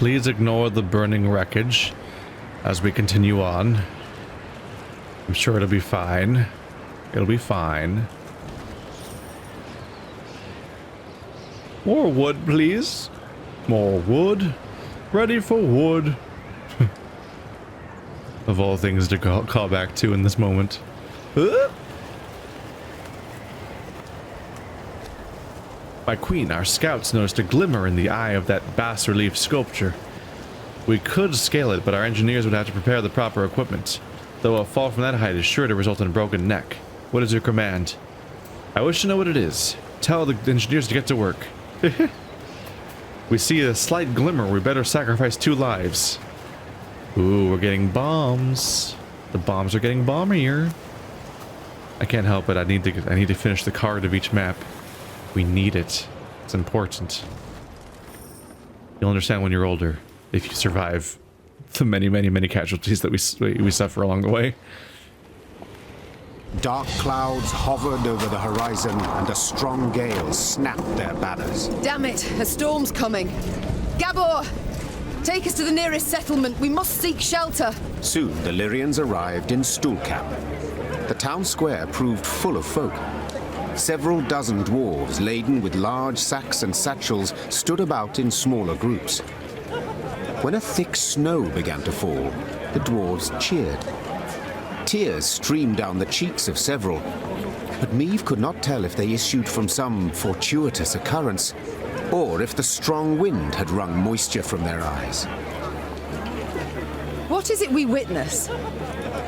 please ignore the burning wreckage as we continue on. I'm sure it'll be fine. It'll be fine. More wood, please. More wood. Ready for wood. Of all things to call back to in this moment. My queen, our scouts noticed a glimmer in the eye of that bas-relief sculpture. We could scale it, but our engineers would have to prepare the proper equipment. Though a fall from that height is sure to result in a broken neck. What is your command? I wish to know what it is. Tell the engineers to get to work. We see a slight glimmer. We better sacrifice 2 lives. Ooh, we're getting bombs. The bombs are getting bombier. I can't help it. I need to finish the card of each map. We need it. It's important. You'll understand when you're older, if you survive the many casualties that we suffer along the way. Dark clouds hovered over the horizon, and a strong gale snapped their banners. Damn it! A storm's coming! Gabor! Take us to the nearest settlement. We must seek shelter. Soon the Lyrians arrived in Stuhlkamp. The town square proved full of folk. Several dozen dwarves laden with large sacks and satchels stood about in smaller groups. When a thick snow began to fall, the dwarves cheered. Tears streamed down the cheeks of several, but Meve could not tell if they issued from some fortuitous occurrence, or if the strong wind had wrung moisture from their eyes. What is it we witness?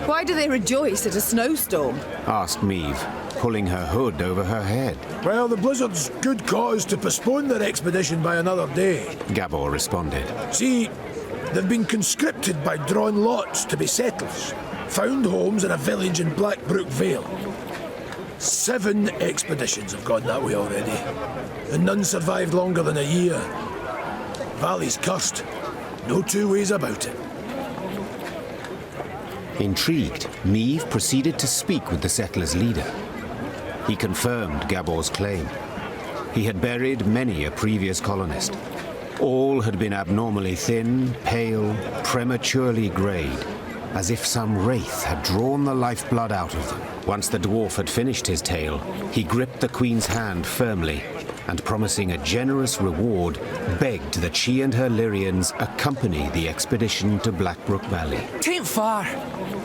Why do they rejoice at a snowstorm? Asked Meve, pulling her hood over her head. Well, the Blizzard's good cause to postpone their expedition by another day. Gabor responded. See, they've been conscripted by drawn lots to be settlers. Found homes in a village in Blackbrook Vale. 7 expeditions have gone that way already, and none survived longer than a year. Valley's cursed. No 2 ways about it. Intrigued, Meve proceeded to speak with the settlers' leader. He confirmed Gabor's claim. He had buried many a previous colonist. All had been abnormally thin, pale, prematurely greyed, as if some wraith had drawn the lifeblood out of them. Once the dwarf had finished his tale, he gripped the queen's hand firmly, and promising a generous reward, begged that she and her Lyrians accompany the expedition to Blackbrook Valley. Tain't far.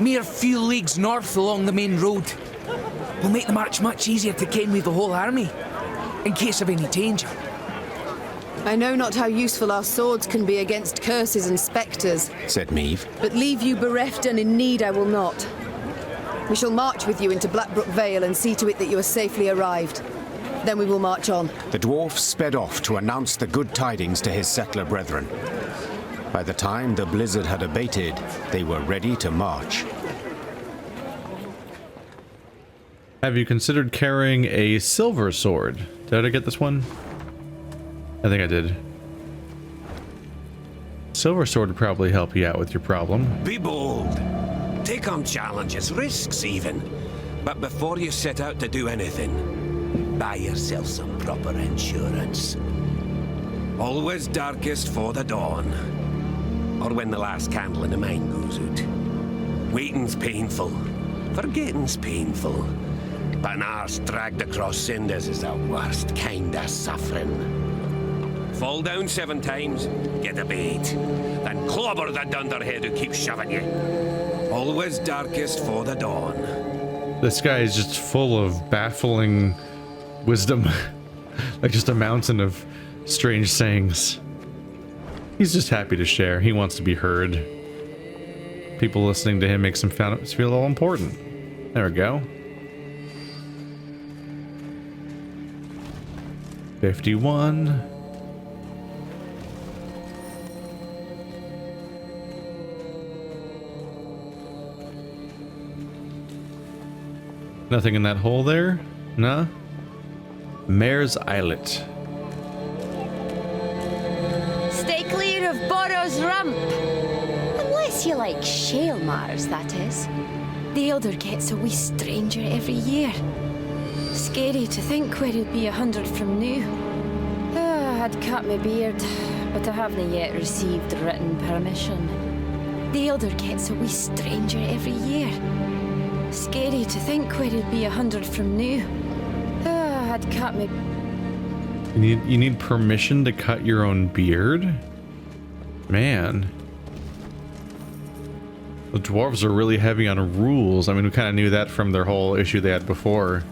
Mere few leagues north along the main road. Will make the march much easier to ken with the whole army, in case of any danger. I know not how useful our swords can be against curses and spectres, said Meve. But leave you bereft and in need I will not. We shall march with you into Blackbrook Vale and see to it that you are safely arrived. Then we will march on. The dwarf sped off to announce the good tidings to his settler brethren. By the time the blizzard had abated, they were ready to march. Have you considered carrying a silver sword? Did I get this one? I think I did. Silver sword would probably help you out with your problem. Be bold. Take on challenges, risks even. But before you set out to do anything, buy yourself some proper insurance. Always darkest for the dawn. Or when the last candle in the mine goes out. Waiting's painful. Forgetting's painful. But an arse dragged across cinders is the worst kind of suffering. Fall down 7 times, get a bait, then clobber the dunderhead who keeps shoving you. Always darkest for the dawn. This guy is just full of baffling wisdom. Like just a mountain of strange sayings. He's just happy to share. He wants to be heard. People listening to him makes him feel all important. There we go. 51. Nothing in that hole there? Nah. Mare's Islet. Stay clear of Borrow's Rump. Unless you like shale matters, that is. The Elder gets a wee stranger every year. Scary to think where he'll be 100 from now. I'd cut my beard. but I haven't yet received written permission. The Elder gets a wee stranger every year. Scary to think where he'd be 100 from now. I'd cut me. You need permission to cut your own beard? Man. The dwarves are really heavy on rules. I mean, we kind of knew that from their whole issue they had before.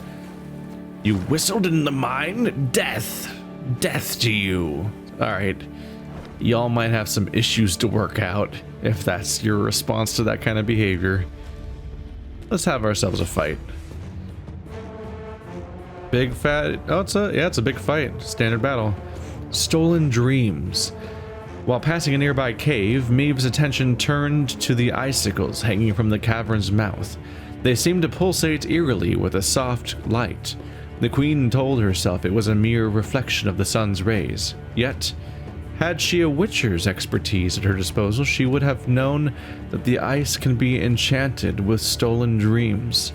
You whistled in the mine? Death. Death to you. Alright. Y'all might have some issues to work out if that's your response to that kind of behavior. Let's have ourselves a fight. Big fat... Oh, it's a big fight. Standard battle. Stolen dreams. While passing a nearby cave, Meve's attention turned to the icicles hanging from the cavern's mouth. They seemed to pulsate eerily with a soft light. The queen told herself it was a mere reflection of the sun's rays. Yet, had she a witcher's expertise at her disposal, she would have known that the ice can be enchanted with stolen dreams,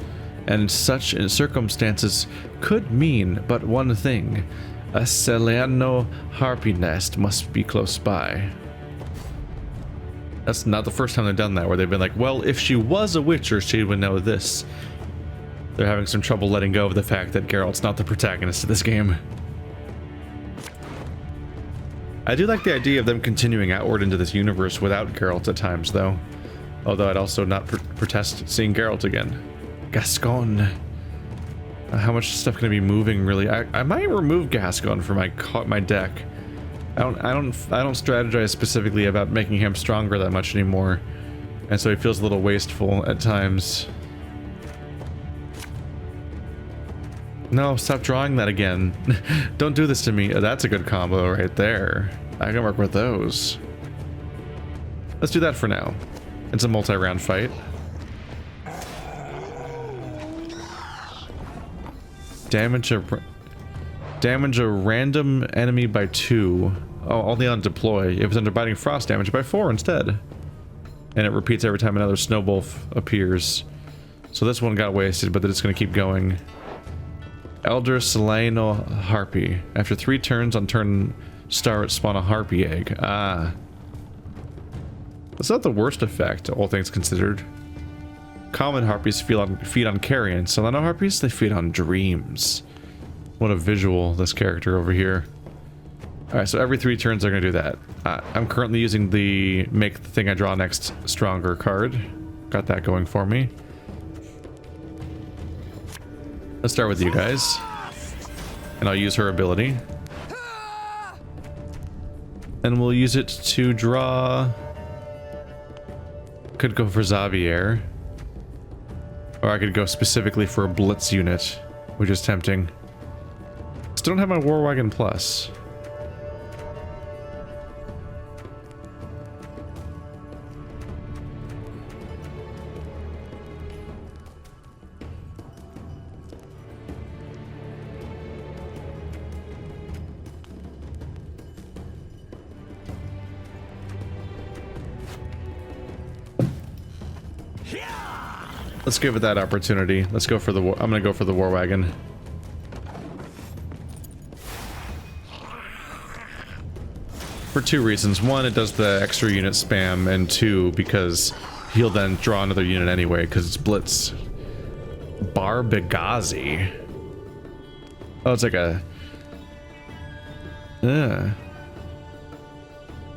and such circumstances could mean but one thing. A Salerno harpy nest must be close by. That's not the first time they've done that, where they've been like, well, if she was a witcher, she would know this. They're having some trouble letting go of the fact that Geralt's not the protagonist of this game. I do like the idea of them continuing outward into this universe without Geralt at times, though. Although I'd also not protest seeing Geralt again. Gascon. How much stuff can I be moving, really? I might remove Gascon from my deck. I don't strategize specifically about making him stronger that much anymore, and so he feels a little wasteful at times. No, stop drawing that again. Don't do this to me. That's a good combo right there. I can work with those. Let's do that for now. It's a multi-round fight. Damage a random enemy by 2. Oh, only on deploy. If it's under biting frost, damage by 4 instead. And it repeats every time another snowball appears. So this one got wasted, but it's going to keep going. Elder Salerno Harpy. After 3 turns on turn start, spawn a harpy egg. Ah. That's not the worst effect, all things considered. Common harpies feed on carrion. Salerno harpies, they feed on dreams. What a visual, this character over here. Alright, so every 3 turns they're going to do that. I'm currently using the make the thing I draw next stronger card. Got that going for me. Let's start with you guys. And I'll use her ability. And we'll use it to draw... Could go for Xavier. Or I could go specifically for a blitz unit, which is tempting. Still don't have my War Wagon Plus. Let's give it that opportunity. Let's go for the I'm gonna go for the War Wagon. For 2 reasons. 1, it does the extra unit spam, and 2, because he'll then draw another unit anyway, because it's Blitz. Barbegazi. Oh, it's like a...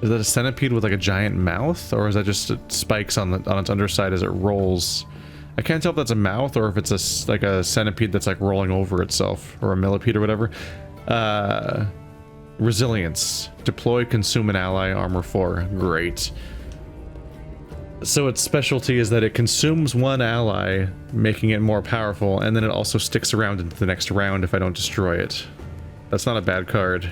Is that a centipede with like a giant mouth? Or is that just spikes on its underside as it rolls? I can't tell if that's a mouth or if it's like a centipede that's like rolling over itself, or a millipede or whatever. Resilience. Deploy, consume an ally, armor 4. Great. So its specialty is that it consumes one ally, making it more powerful, and then it also sticks around into the next round if I don't destroy it. That's not a bad card.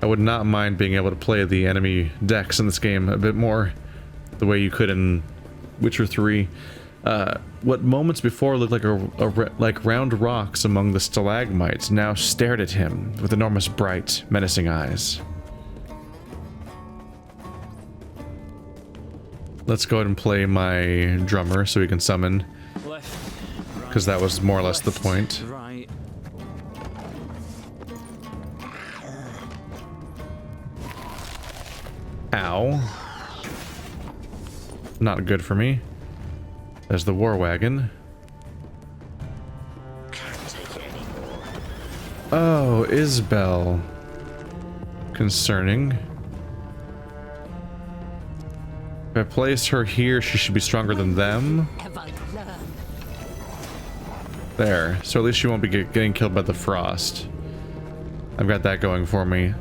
I would not mind being able to play the enemy decks in this game a bit more, the way you could in Witcher 3. What moments before looked like round rocks among the stalagmites now stared at him with enormous, bright, menacing eyes. Let's go ahead and play my drummer so we can summon, because that was more or less the point. Ow. Not good for me. There's the war wagon. Oh, Isbel. Concerning. If I place her here, she should be stronger than them. There. So at least she won't be getting killed by the frost. I've got that going for me.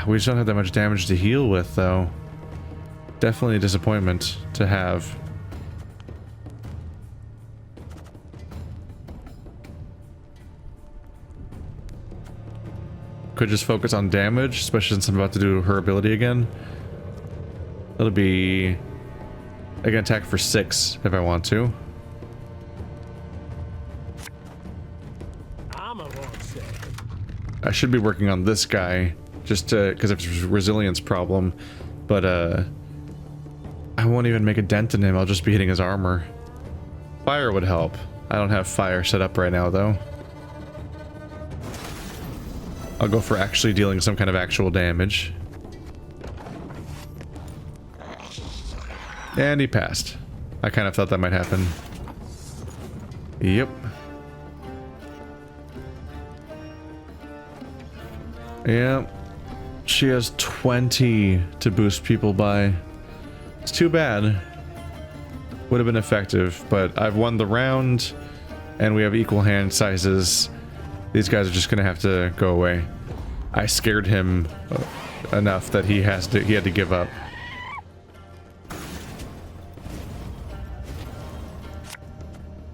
We just don't have that much damage to heal with, though. Definitely a disappointment to have. Could just focus on damage, especially since I'm about to do her ability again. It'll be... I can attack for 6 if I want to. I should be working on this guy, just to, because of his resilience problem, but I won't even make a dent in him, I'll just be hitting his armor. Fire would help. I don't have fire set up right now, though. I'll go for actually dealing some kind of actual damage. And he passed. I kind of thought that might happen. Yep. Yeah. She has 20 to boost people by. It's too bad. Would have been effective, but I've won the round, and we have equal hand sizes. These guys are just gonna have to go away. I scared him enough that he had to give up.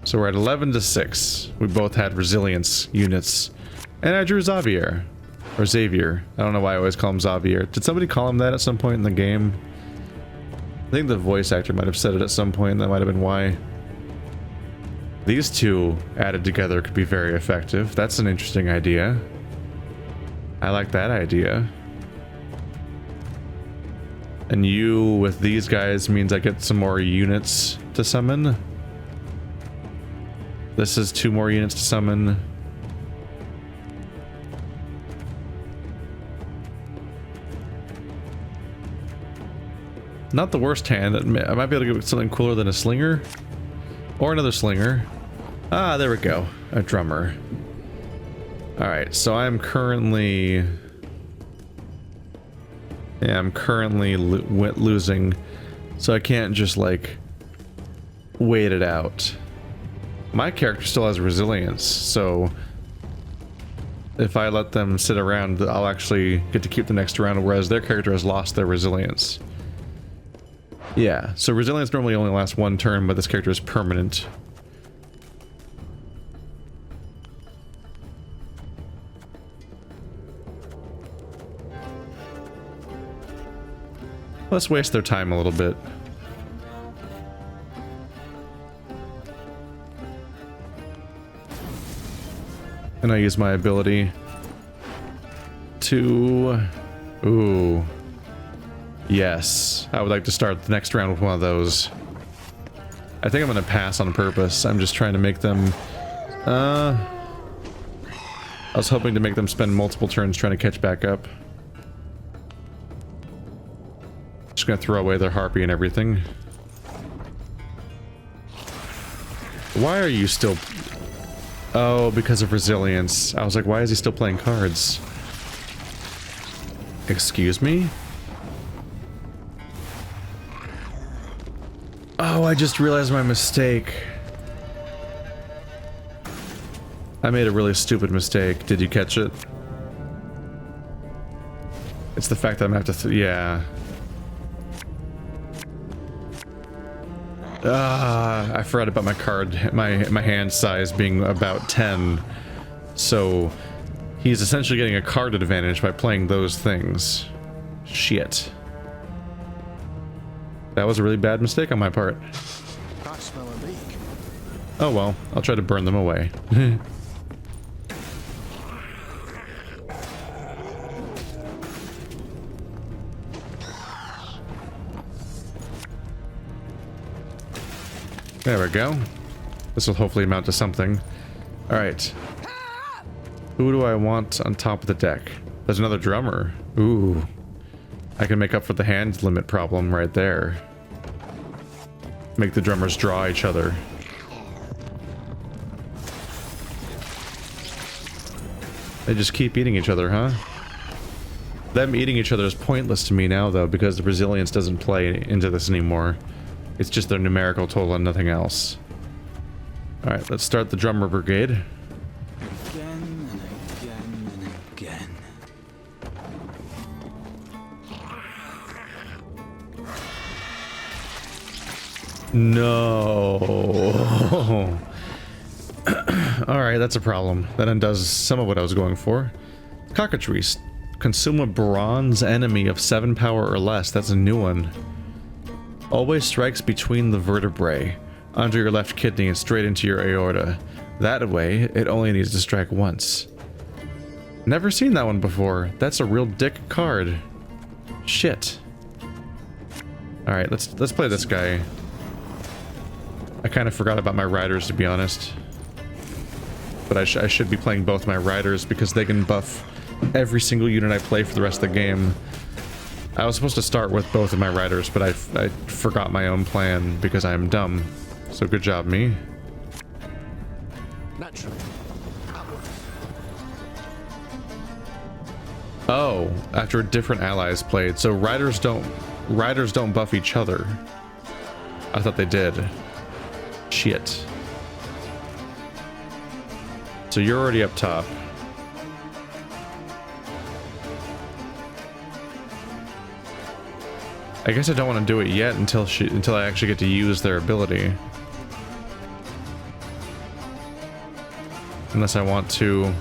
So we're at 11 to 6. We both had resilience units, and I drew Xavier. Or Xavier. I don't know why I always call him Xavier. Did somebody call him that at some point in the game? I think the voice actor might have said it at some point. That might have been why. These two added together could be very effective. That's an interesting idea. I like that idea. And you with these guys means I get some more units to summon. This is 2 more units to summon. Not the worst hand. I might be able to get something cooler than a slinger. Or another slinger. Ah, there we go. A drummer. Alright, so I'm currently... Yeah, I'm currently losing. So I can't just, like, wait it out. My character still has resilience, so... If I let them sit around, I'll actually get to keep the next round, whereas their character has lost their resilience. Yeah, so resilience normally only lasts 1 turn, but this character is permanent. Let's waste their time a little bit. And I use my ability to... Ooh. Yes. I would like to start the next round with one of those. I think I'm going to pass on purpose. I'm just trying to make them... I was hoping to make them spend multiple turns trying to catch back up. Just going to throw away their harpy and everything. Why are you still... Oh, because of resilience. I was like, why is he still playing cards? Excuse me? Oh, I just realized my mistake. I made a really stupid mistake. Did you catch it? It's the fact that I'm gonna have to... yeah. I forgot about my card, my hand size being about 10. So he's essentially getting a card advantage by playing those things. Shit. That was a really bad mistake on my part. I smell a leak. Oh well, I'll try to burn them away. There we go. This will hopefully amount to something. Alright. Who do I want on top of the deck? There's another drummer. Ooh. I can make up for the hand limit problem right there. Make the drummers draw each other. They just keep eating each other, huh? Them eating each other is pointless to me now, though, because the resilience doesn't play into this anymore. It's just their numerical total and nothing else. Alright, let's start the drummer brigade. Again and again and again. No. Alright, that's a problem. That undoes some of what I was going for. Cockatrice. Consume a bronze enemy of 7 power or less. That's a new one. Always strikes between the vertebrae, under your left kidney and straight into your aorta. That way, it only needs to strike once. Never seen that one before. That's a real dick card. Shit. Alright, let's play this guy. I kind of forgot about my riders, to be honest. But I should be playing both my riders because they can buff every single unit I play for the rest of the game. I was supposed to start with both of my riders, but I forgot my own plan because I'm dumb. So good job, me. Naturally. Oh, after different allies played. So riders don't buff each other. I thought they did. Shit. So you're already up top. I guess I don't want to do it yet until I actually get to use their ability. Unless I want to.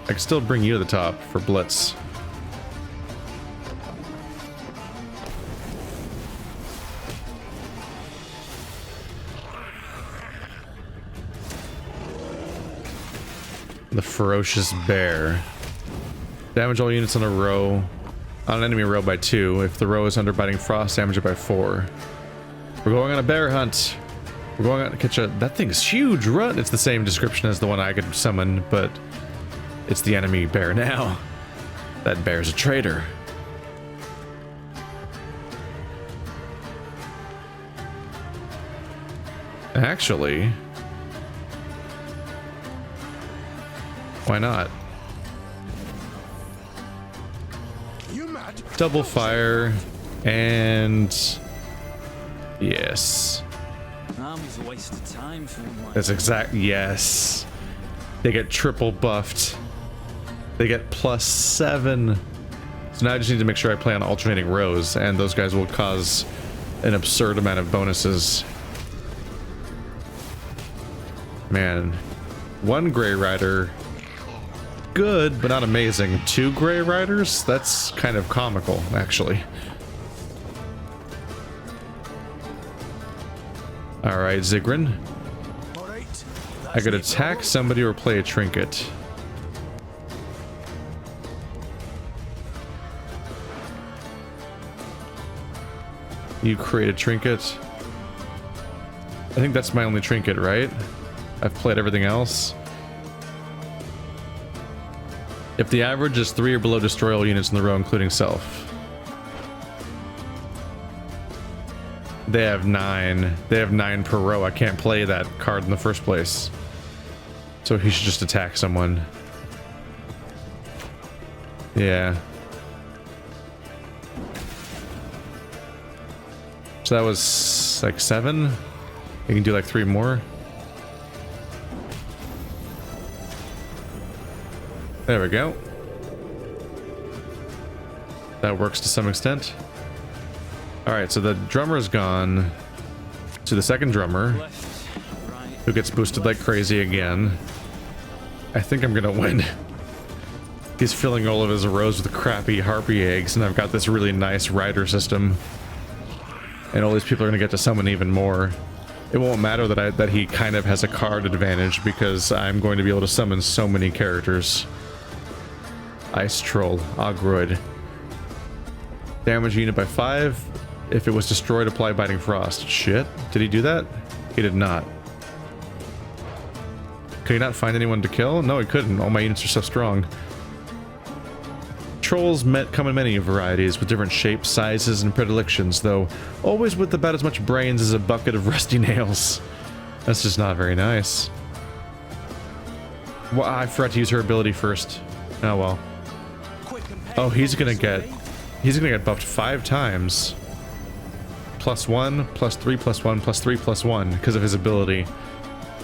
I can still bring you to the top for Blitz. The ferocious bear. Damage all units on a row. On an enemy row by 2. If the row is under biting frost, damage it by 4. We're going on a bear hunt. We're going out to catch a... That thing's huge. Run! It's the same description as the one I could summon, but it's the enemy bear now. That bear's a traitor. Actually... Why not? You mad? Double fire and yes. Army's a waste of time for my... That's exact. Yes. They get triple buffed. They get +7. So now I just need to make sure I play on alternating rows, and those guys will cause an absurd amount of bonuses. Man, 1 Grey Rider. Good, but not amazing. 2 Grey Riders? That's kind of comical, actually. Alright, Zigrin. I could attack somebody or play a trinket. You create a trinket. I think that's my only trinket, right? I've played everything else. If the average is 3 or below, destroy all units in the row, including self. They have 9. They have 9 per row. I can't play that card in the first place. So he should just attack someone. Yeah. So that was like 7. You can do like 3 more. There we go. That works to some extent. Alright, so the drummer is gone. To the second drummer, who gets boosted like crazy again. I think I'm gonna win. He's filling all of his rows with crappy harpy eggs, and I've got this really nice rider system. And all these people are gonna get to summon even more. It won't matter that he kind of has a card advantage, because I'm going to be able to summon so many characters. Ice Troll, Ogroid. Damage unit by 5. If it was destroyed, apply Biting Frost. Shit. Did he do that? He did not. Could he not find anyone to kill? No, he couldn't. All my units are so strong. Trolls come in many varieties, with different shapes, sizes, and predilections, though always with about as much brains as a bucket of rusty nails. That's just not very nice. Well, I forgot to use her ability first. Oh well. Oh, he's gonna get buffed 5 times. +1, +3, +1, +3, +1 because of his ability.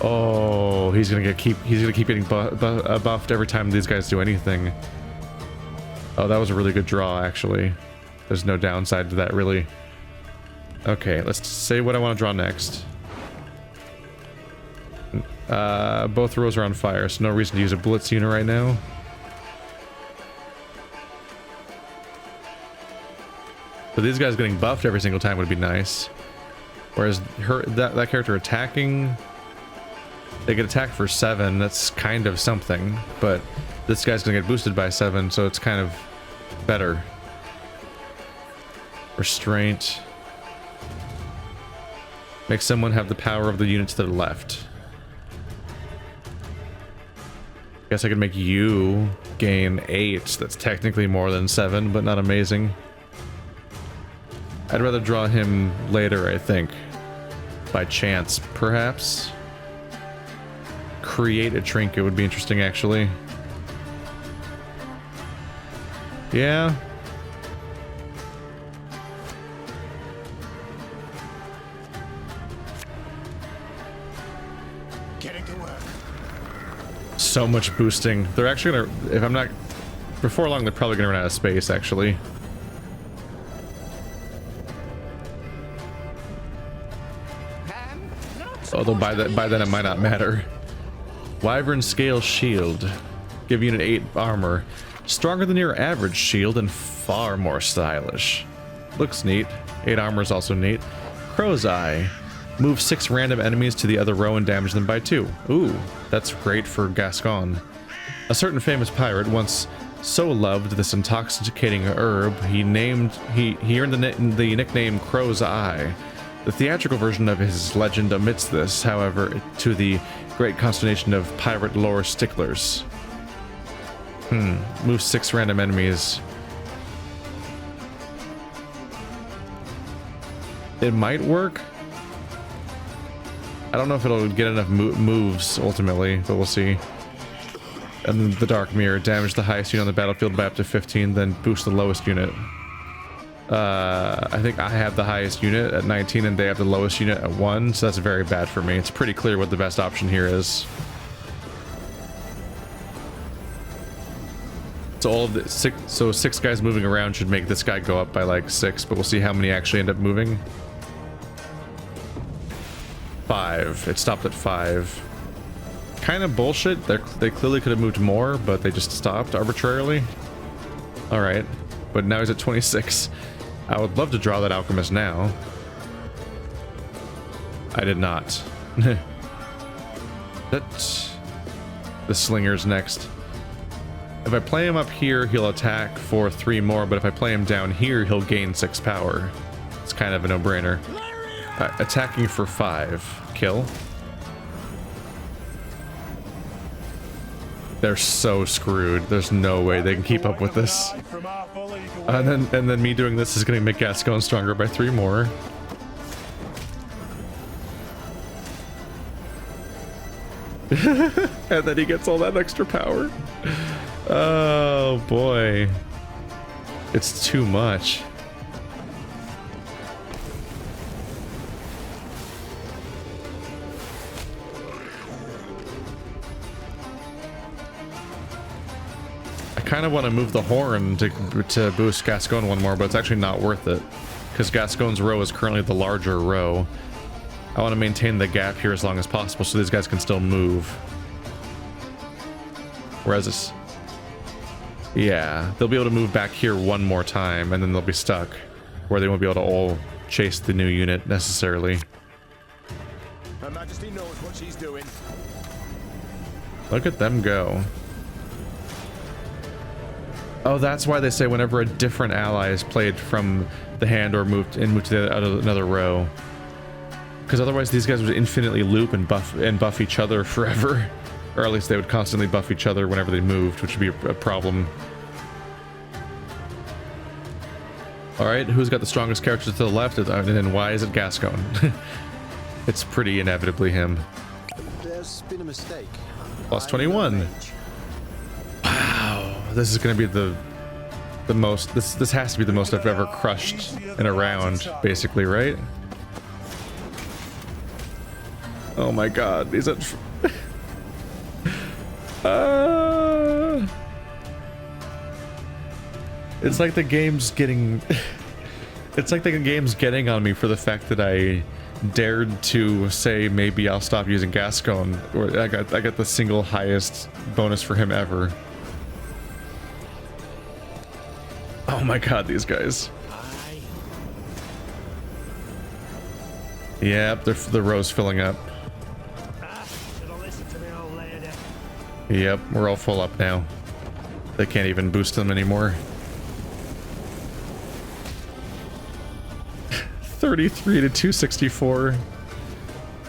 Oh, he's gonna keep getting buffed every time these guys do anything. Oh, that was a really good draw, actually. There's no downside to that, really. Okay, let's say what I want to draw next. Both rows are on fire, so no reason to use a blitz unit right now. But these guys getting buffed every single time would be nice. Whereas that character attacking, they get attacked for 7. That's kind of something, but this guy's gonna get boosted by 7, so it's kind of better. Restraint. Make someone have the power of the units to the left. Guess I could make you gain 8. That's technically more than 7, but not amazing. I'd rather draw him later, I think. By chance, perhaps. Create a trinket would be interesting, actually. Yeah. Getting to work. So much boosting. They're actually gonna, if I'm not, before long, they're probably gonna run out of space, actually. Although by then it might not matter. Wyvern Scale Shield. Give unit 8 armor. Stronger than your average shield and far more stylish. Looks neat. 8 armor is also neat. Crow's Eye. Move 6 random enemies to the other row and damage them by 2. Ooh, that's great for Gascon. A certain famous pirate once so loved this intoxicating herb, he earned the nickname Crow's Eye. The theatrical version of his legend omits this, however, to the great consternation of pirate lore sticklers. Move 6 random enemies. It might work. I don't know if it'll get enough moves ultimately, but we'll see. And the Dark Mirror. Damage the highest unit on the battlefield by up to 15, then boost the lowest unit. I think I have the highest unit at 19 and they have the lowest unit at 1, so that's very bad for me. It's pretty clear what the best option here is. So all of the 6 guys moving around should make this guy go up by like 6, but we'll see how many actually end up moving. 5. It stopped at 5. Kind of bullshit. They clearly could have moved more, but they just stopped arbitrarily. All right, but now he's at 26. I would love to draw that alchemist now. I did not. The slinger's next. If I play him up here, he'll attack for 3 more, but if I play him down here, he'll gain 6 power. It's kind of a no-brainer. Attacking for 5. Kill. They're so screwed. There's no way they can keep up with this. And then me doing this is going to make Gascon stronger by 3 more. And then he gets all that extra power. Oh boy. It's too much. I kind of want to move the horn to boost Gascon 1 more, but it's actually not worth it because Gascon's row is currently the larger row. I want to maintain the gap here as long as possible so these guys can still move. Whereas this, yeah, they'll be able to move back here 1 more time and then they'll be stuck where they won't be able to all chase the new unit necessarily. Her Majesty knows what she's doing. Look at them go. Oh, that's why they say whenever a different ally is played from the hand or moved to another row. Because otherwise these guys would infinitely loop and buff each other forever. Or at least they would constantly buff each other whenever they moved, which would be a problem. Alright, who's got the strongest character to the left? And then why is it Gascon? It's pretty inevitably him. There's been a mistake. Plus 21. Wow, this is gonna be the most, this has to be the most I've ever crushed in a round, basically, right? Oh my god, these are... It's like the game's getting... It's like the game's getting on me for the fact that I dared to say maybe I'll stop using Gascon. Or I got the single highest bonus for him ever. Oh my god, these guys. Yep, the row's filling up. Yep, we're all full up now. They can't even boost them anymore. 33 to 264.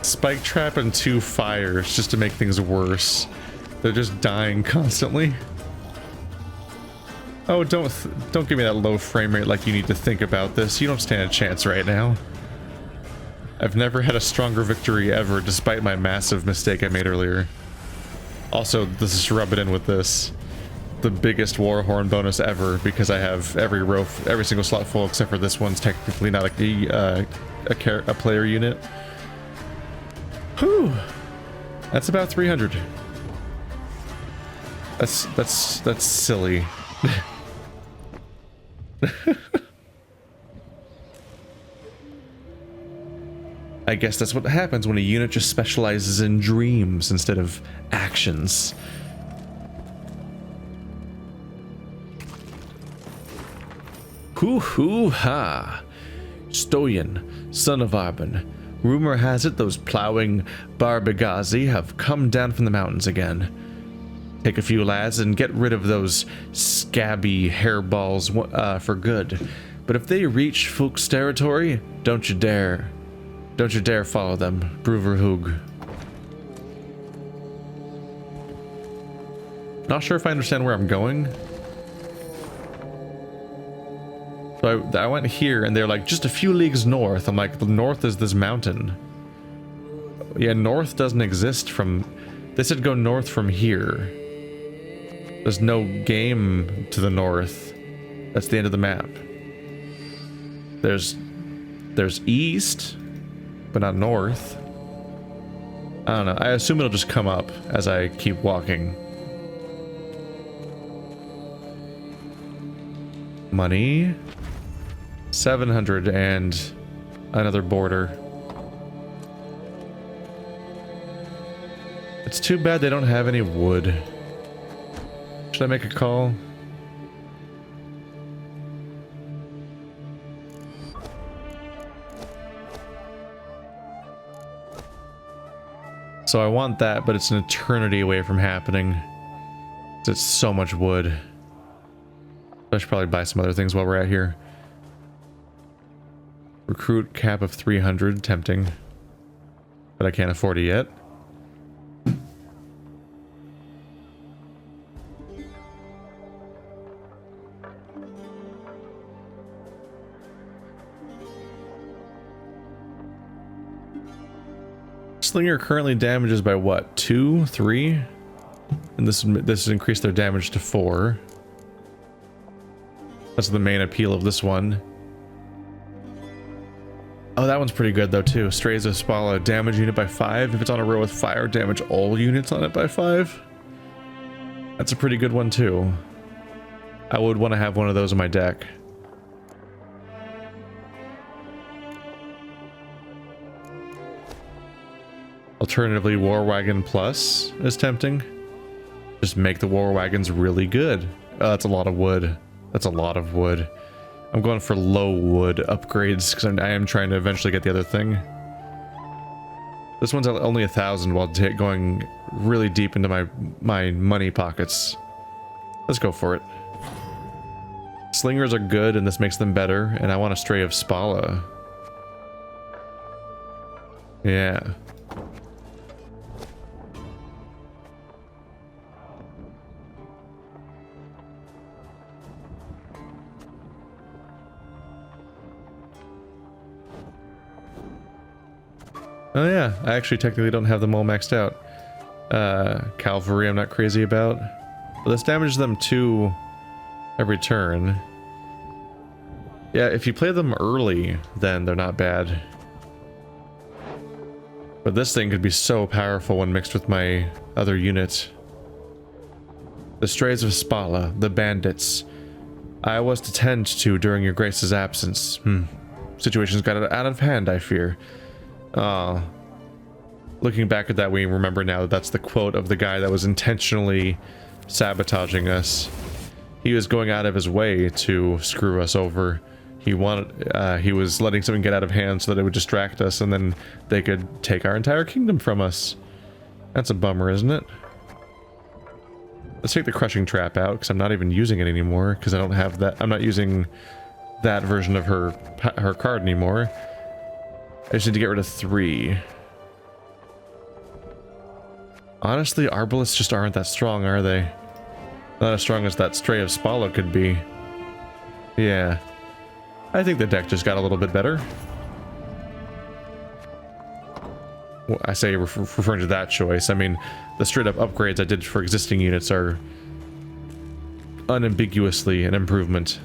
Spike trap and 2 fires just to make things worse. They're just dying constantly. Oh, don't give me that low frame rate like you need to think about this. You don't stand a chance right now. I've never had a stronger victory ever, despite my massive mistake I made earlier. Also, let's just rub it in with this. The biggest Warhorn bonus ever, because I have every single slot full except for this one's technically not a player unit. Whew. That's about 300. That's silly. I guess that's what happens when a unit just specializes in dreams instead of actions. Hoo-hoo-ha! Stoyan, son of Arben. Rumor has it those plowing Barbegazi have come down from the mountains again. Take a few lads and get rid of those scabby hairballs for good. But if they reach Fuchs territory, don't you dare follow them, Bruverhug. Not sure if I understand where I'm going. So I went here and they're like, just a few leagues north. I'm like, the north is this mountain. Yeah, north doesn't exist from... They said go north from here. There's no game to the north. That's the end of the map. There's east, but not north. I don't know. I assume it'll just come up as I keep walking. Money. 700 and another border. It's too bad they don't have any wood. Should I make a call? So I want that, but it's an eternity away from happening. It's so much wood. I should probably buy some other things while we're out here. Recruit cap of 300, tempting. But I can't afford it yet. Slinger currently damages by what? 2, 3? And this has increased their damage to 4. That's the main appeal of this one. Oh, that one's pretty good though too. Strays of Spala, damage unit by 5. If it's on a row with fire, damage all units on it by 5. That's a pretty good one too. I would want to have one of those in my deck. Alternatively, War Wagon Plus is tempting. Just make the War Wagons really good. Oh, that's a lot of wood. That's a lot of wood. I'm going for low wood upgrades because I am trying to eventually get the other thing. This one's only 1,000 while going really deep into my money pockets. Let's go for it. Slingers are good and this makes them better, and I want a Stray of Spala. Yeah. Oh yeah, I actually technically don't have them all maxed out. Cavalry I'm not crazy about. But this damages them 2 every turn. Yeah, if you play them early, then they're not bad. But this thing could be so powerful when mixed with my other unit. The strays of Spala, the bandits. I was to tend to during your grace's absence. Situation's got out of hand, I fear. Looking back at that, we remember now that that's the quote of the guy that was intentionally sabotaging us. He was going out of his way to screw us over. He was letting something get out of hand so that it would distract us, and then they could take our entire kingdom from us. That's a bummer, isn't it? Let's take the crushing trap out, because I'm not even using it anymore, because I don't have that. I'm not using that version of her card anymore. I just need to get rid of 3. Honestly, Arbalists just aren't that strong, are they? Not as strong as that Stray of Spala could be. Yeah. I think the deck just got a little bit better. Well, I say referring to that choice. I mean, the straight up upgrades I did for existing units are unambiguously an improvement.